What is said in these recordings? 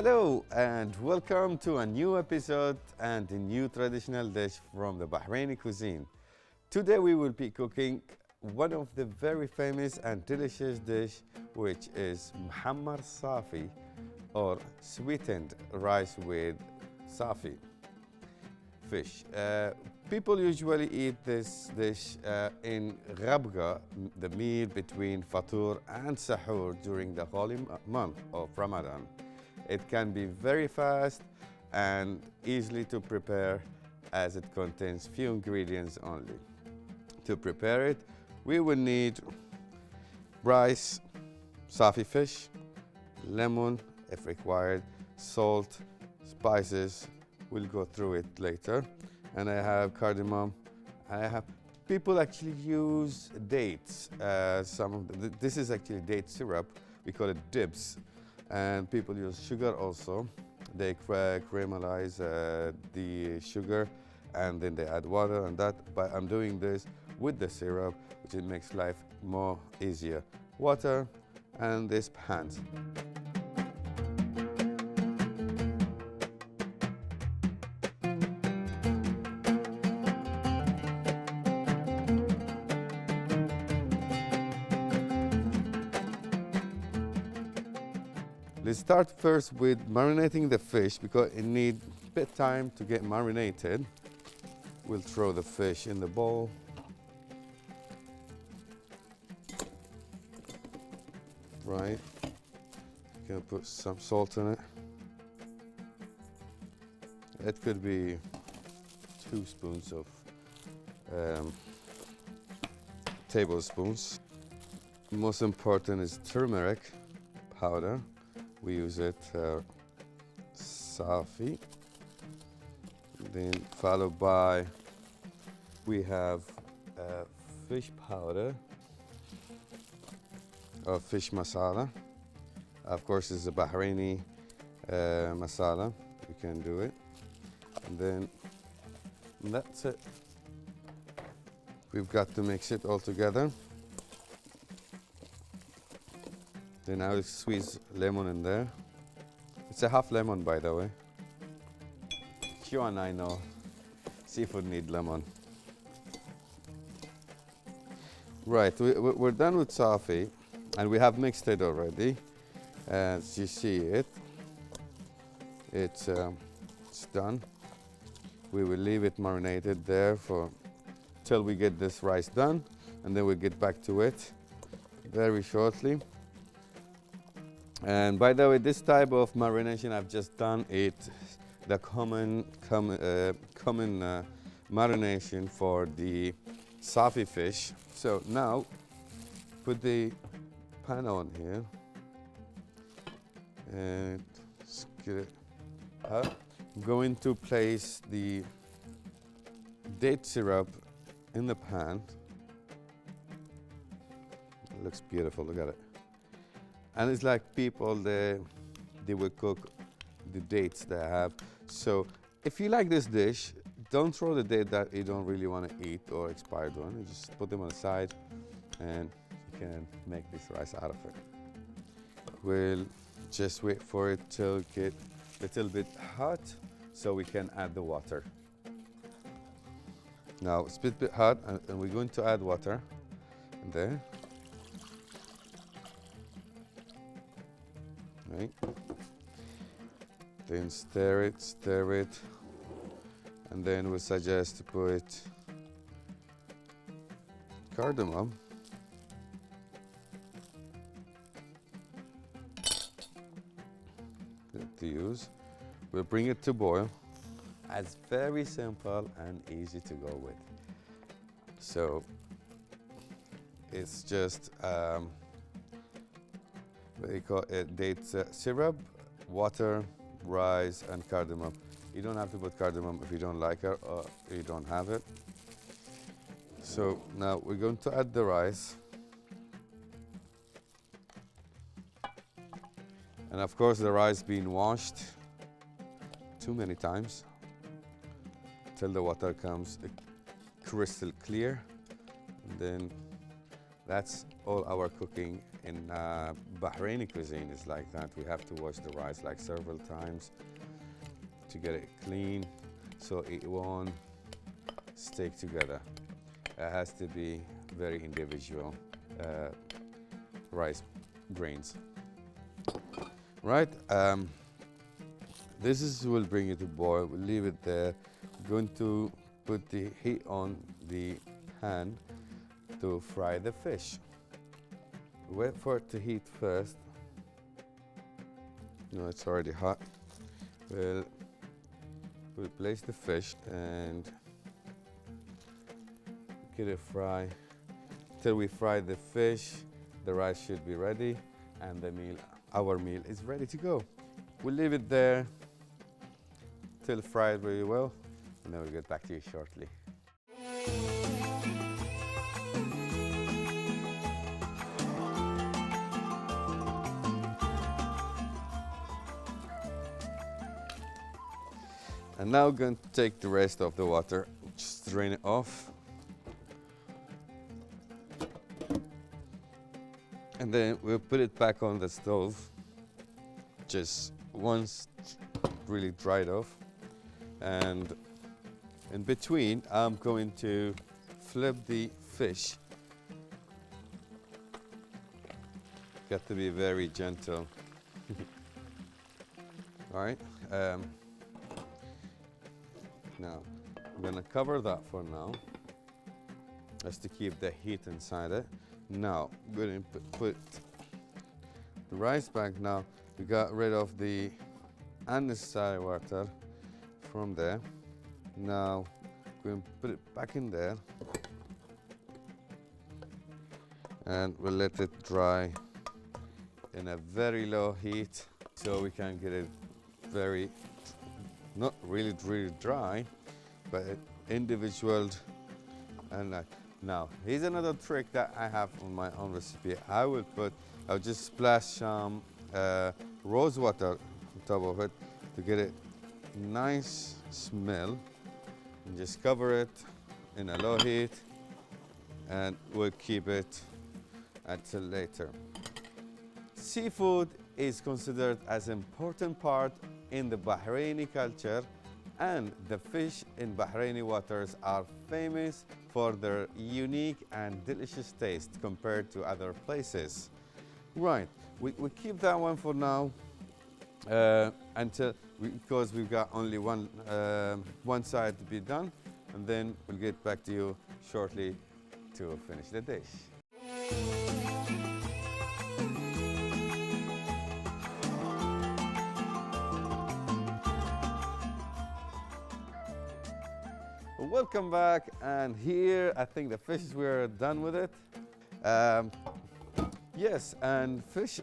Hello and welcome to a new episode and a new traditional dish from the Bahraini cuisine. Today we will be cooking one of the very famous and delicious dish, which is Muhammar Safi, or sweetened rice with Safi fish. People usually eat this dish in Ghabga, the meal between Fatur and Sahur during the holy month of Ramadan. It can be very fast and easily to prepare as it contains few ingredients only. To prepare it, we will need rice, Safi fish, lemon if required, salt, spices. We'll go through it later. And I have cardamom. People actually use dates. This is actually date syrup. We call it dibs. And people use sugar also. They caramelize the sugar and then they add water and that. But I'm doing this with the syrup, which it makes life more easier. Water and this pans. Let's start first with marinating the fish because it needs a bit of time to get marinated. We'll throw the fish in the bowl. Right. Gonna put some salt in it. It could be 2 spoons of tablespoons. Most important is turmeric powder. We use it Safi. Then followed by we have fish powder or fish masala. Of course, it's a Bahraini masala. You can do it. And then that's it. We've got to mix it all together. Then I will squeeze lemon in there. It's a half lemon, by the way. You and I know seafood need lemon. Right, we're done with Safi, and we have mixed it already. As you see it, it's done. We will leave it marinated there till we get this rice done, and then we'll get back to it very shortly. And by the way, this type of marination I've just done it the common marination for the Safi fish. So now put the pan on here and get it up. I'm going to place the date syrup in the pan. It looks beautiful, look at it. And it's like people, they will cook the dates they have. So if you like this dish, don't throw the date that you don't really want to eat or expired one. You just put them on the side and you can make this rice out of it. We'll just wait for it till it get a little bit hot so we can add the water. Now it's a bit hot and we're going to add water in there. Right. Then stir it, and then we suggest to put cardamom. Good to use. We'll bring it to boil. It's very simple and easy to go with. So it's just they call it date syrup, water, rice, and cardamom. You don't have to put cardamom if you don't like it or you don't have it. So now we're going to add the rice. And of course the rice being washed too many times till the water comes crystal clear. And then that's all our cooking in Bahraini cuisine is like that. We have to wash the rice like several times to get it clean so it won't stick together. It has to be very individual rice grains. Right, will bring it to boil. We'll leave it there. We're going to put the heat on the pan to fry the fish. Wait for it to heat first. No, it's already hot. We'll place the fish and get it fry. Till we fry the fish, the rice should be ready and our meal is ready to go. We'll leave it there till fried very well, and then we'll get back to you shortly. And now we're going to take the rest of the water, just drain it off. And then we'll put it back on the stove, just once really dried off. And in between, I'm going to flip the fish. Got to be very gentle. All right. Now, I'm gonna cover that for now, just to keep the heat inside it. Now, I'm gonna put the rice back. Now, we got rid of the unnecessary water from there. Now, we're gonna put it back in there, and we'll let it dry in a very low heat, so we can get it very, not really dry, but individual. And now here's another trick that I have on my own recipe. I'll just splash some rose water on top of it to get it nice smell, and just cover it in a low heat, and we'll keep it until later. Seafood is considered as an important part in the Bahraini culture, and the fish in Bahraini waters are famous for their unique and delicious taste compared to other places. Right, we keep that one for now because we've got only one side to be done, and then we'll get back to you shortly to finish the dish. Welcome back, and here I think the fish, we're done with it. Yes, and fish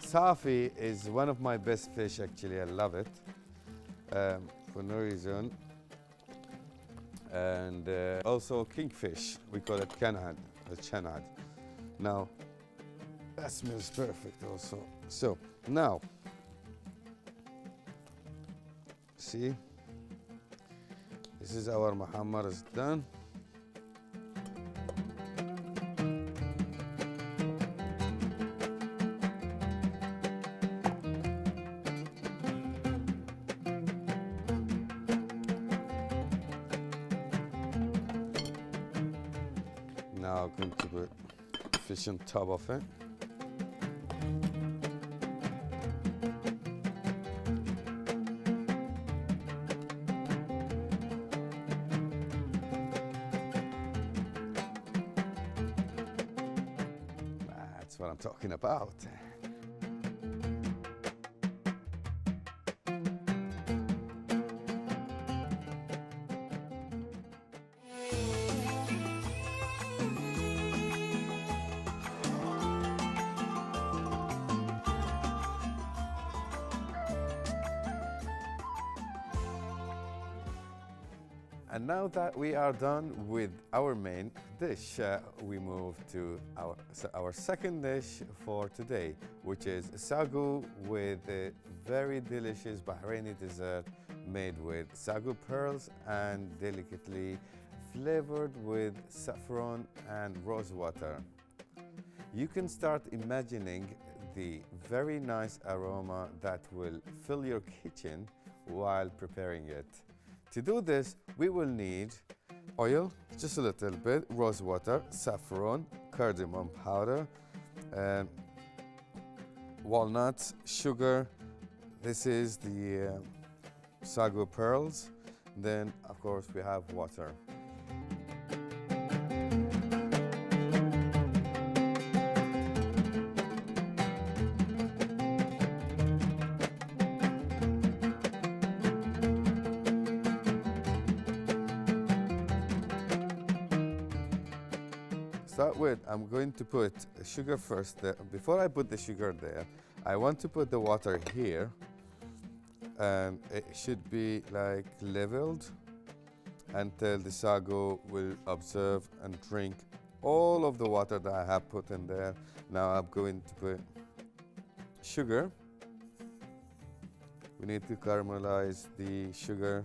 Safi is one of my best fish actually. I love it for no reason. And also kingfish, we call it chanad. Now that smells perfect also. So now see, this is our Muhammar is done. Now I'm going to put fish on top of it. That's what I'm talking about. And now that we are done with our main dish, we move to our second dish for today, which is Sagho, with a very delicious Bahraini dessert made with Sagho pearls and delicately flavored with saffron and rose water. you can start imagining the very nice aroma that will fill your kitchen while preparing it. To do this, we will need oil, just a little bit, rose water, saffron, cardamom powder, walnuts, sugar. This is the sago pearls. Then, of course, we have water. Start with, I'm going to put sugar first. Before I put the sugar there, I want to put the water here, and it should be like leveled until the sago will observe and drink all of the water that I have put in there. Now I'm going to put sugar. We need to caramelize the sugar,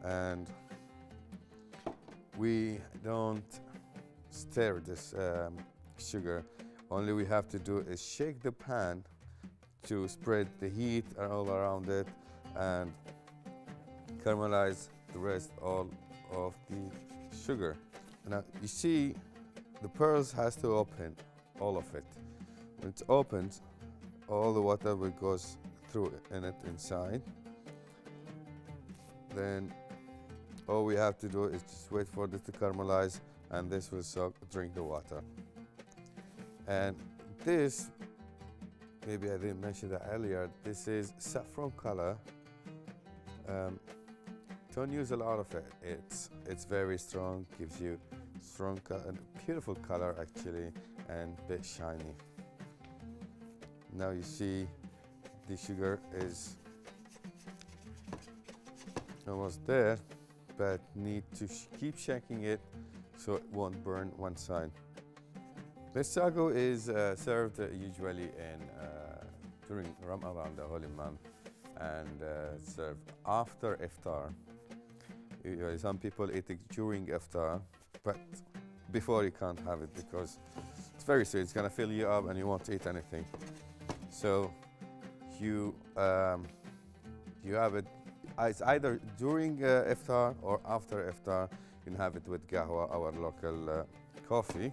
and we don't stir this sugar. Only we have to do is shake the pan to spread the heat all around it and caramelize the rest all of the sugar. Now you see the pearls has to open, all of it. When it opens, all the water will goes through in it inside. Then all we have to do is just wait for this to caramelize, and this will drink the water. And this, maybe I didn't mention that earlier, this is saffron color. Don't use a lot of it. It's very strong, gives you strong and beautiful color actually, and a bit shiny. Now you see the sugar is almost there, but need to keep shaking it so it won't burn one side. This sago is served usually during Ramadan, the holy month, and served after iftar. Some people eat it during iftar, but before you can't have it because it's very sweet. It's gonna fill you up and you won't eat anything. So you have it. It's either during iftar or after iftar. You can have it with qahwa, our local coffee.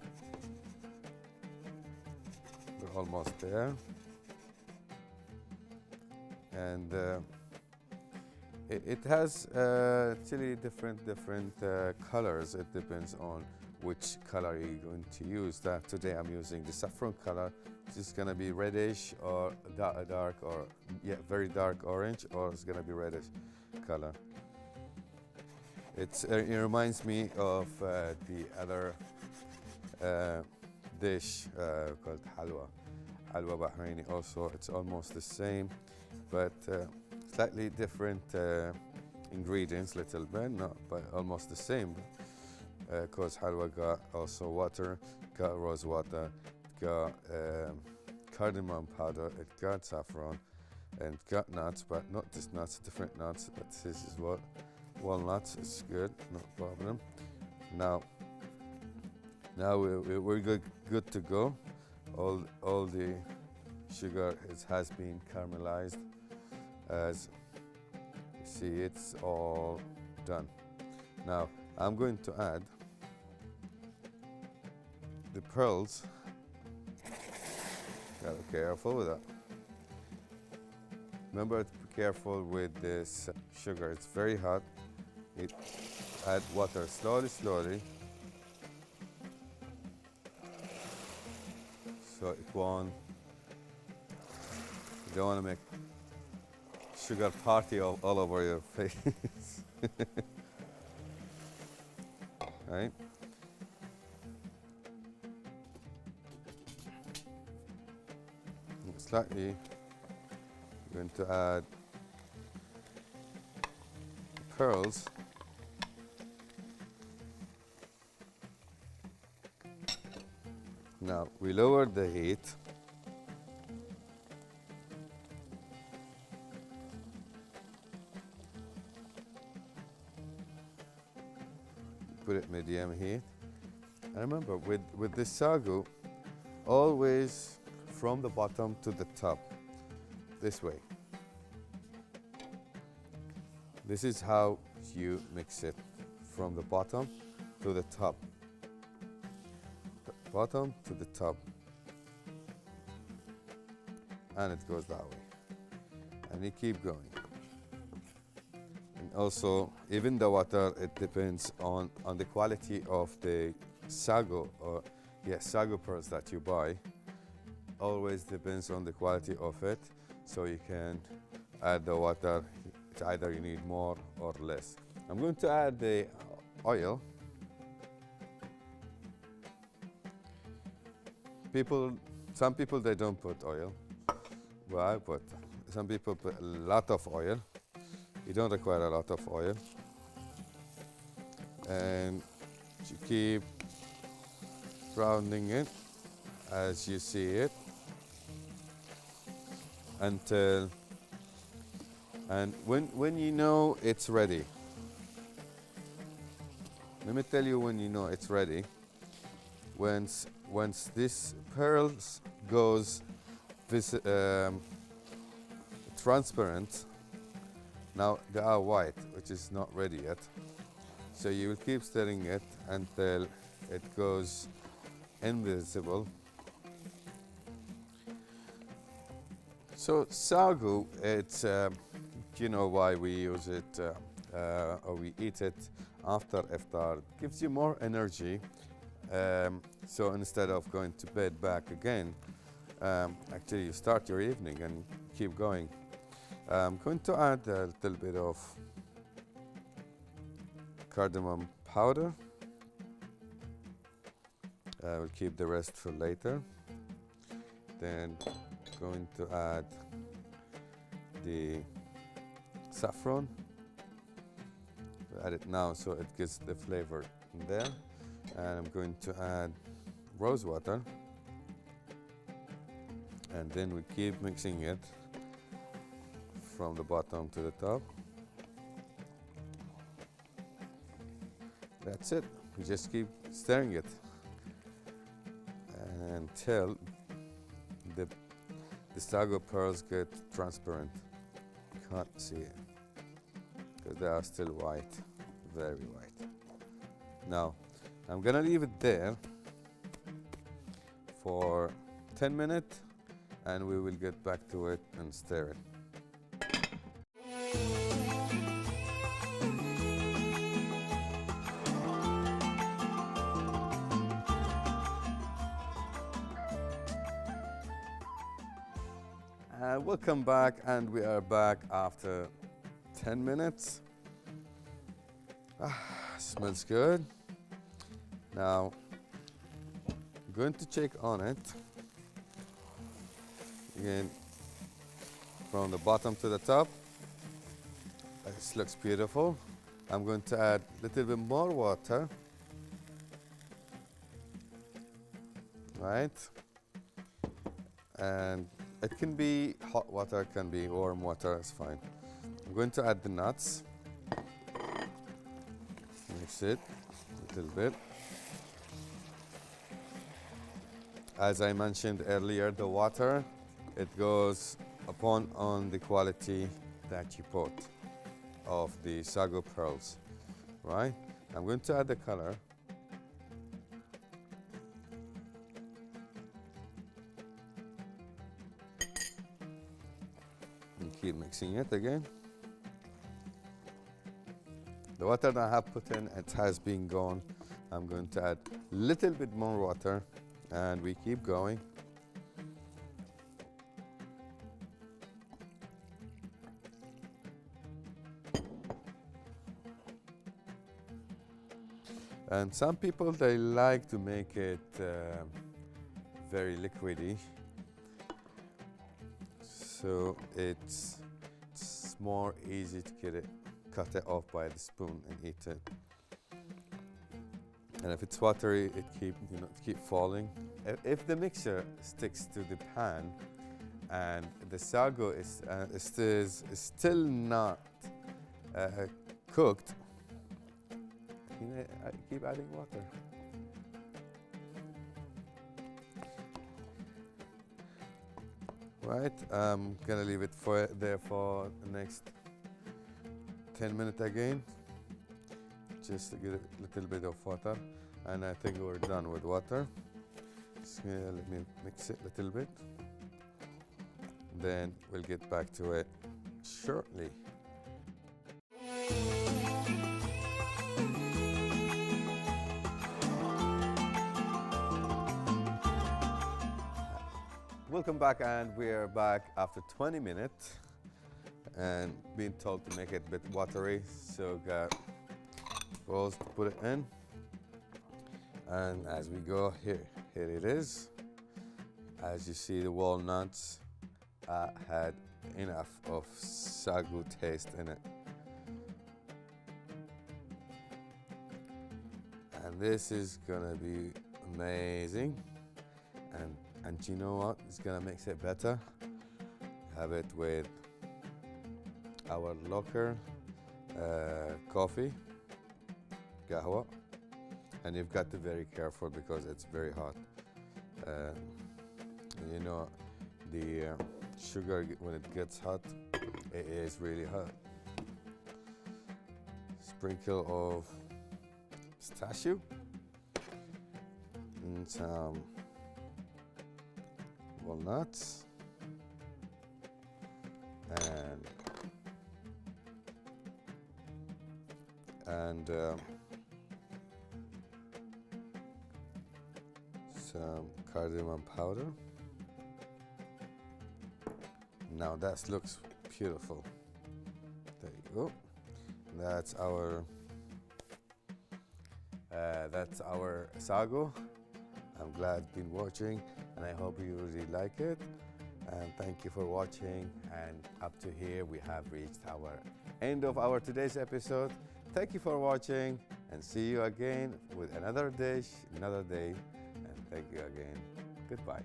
We're almost there. And it has actually different colors. It depends on which color you're going to use. That today I'm using the saffron color, which is gonna be reddish or dark or very dark orange, or it's gonna be reddish color. It reminds me of the other dish called halwa Bahraini. Also, it's almost the same, but slightly different ingredients, little bit, but almost the same. Because halwa got also water, got rose water, got cardamom powder, it got saffron, and got nuts, but not just nuts, different nuts. But this is what walnuts. It's good, no problem. Now we're good to go. All the sugar has been caramelized. As you see, it's all done. Now I'm going to add the pearls. Gotta be careful with that. Remember to be careful with this sugar. It's very hot. Add water slowly, so it won't. You don't want to make sugar party all over your face. Right? Slightly, I'm going to add pearls. Now we lowered the heat. Put it medium heat. And remember, with this sago, always from the bottom to the top, this way. This is how you mix it, from the bottom to the top. The bottom to the top. And it goes that way. And you keep going. And also, even the water, it depends on the quality of the Sagho, or Sagho pearls that you buy. Always depends on the quality of it, so you can add the water. It's either you need more or less. I'm going to add the oil. Some people they don't put oil. Well, I put. Some people put a lot of oil. You don't require a lot of oil. And you keep rounding it as you see it until, and when you know it's ready, let me tell you when you know it's ready. Once this pearls goes transparent, now they are white, which is not ready yet. So you will keep stirring it until it goes invisible. So Sago, it's you know why we use it or we eat it after iftar. It gives you more energy. So instead of going to bed back again, actually you start your evening and keep going. I'm going to add a little bit of cardamom powder. We'll keep the rest for later. Then going to add the saffron. We'll add it now so it gets the flavor in there. And I'm going to add rose water. And then we keep mixing it from the bottom to the top. That's it. We just keep stirring it until the Sagho pearls get transparent. You can't see it because they are still white, very white. Now, I'm gonna leave it there for 10 minutes and we will get back to it and stir it. Welcome back, and we are back after 10 minutes. Smells good. Now, I'm going to check on it. Again, from the bottom to the top. This looks beautiful. I'm going to add a little bit more water. Right? And it can be hot water, it can be warm water, it's fine. I'm going to add the nuts. Mix it a little bit. As I mentioned earlier, the water, it goes upon on the quality that you put of the Sagho pearls, right? I'm going to add the color. And keep mixing it again. The water that I have put in, it has been gone. I'm going to add a little bit more water and we keep going. And some people, they like to make it very liquidy. So it's more easy to cut it off by the spoon and eat it. And if it's watery, it keep falling. If the mixture sticks to the pan and the sago is still not cooked, keep adding water. Right, I'm gonna leave it there for the next 10 minutes again, just to get a little bit of water, and I think we're done with water. Just let me mix it a little bit, then we'll get back to it shortly. Welcome back, and we're back after 20 minutes and being told to make it a bit watery, so got bowls to put it in, and as we go, here it is. As you see, the walnuts had enough of sagu taste in it, and this is gonna be amazing. And you know what? It's gonna make it better. Have it with our local coffee, qahwa, and you've got to be very careful because it's very hot. You know, the sugar when it gets hot, it is really hot. Sprinkle of pistachio and some walnuts and some cardamom powder. Now that looks beautiful. There you go. That's our sago. I'm glad you've been watching, and I hope you really like it. And thank you for watching. And up to here, we have reached our end of our today's episode. Thank you for watching, and see you again with another dish, another day. And thank you again. Goodbye.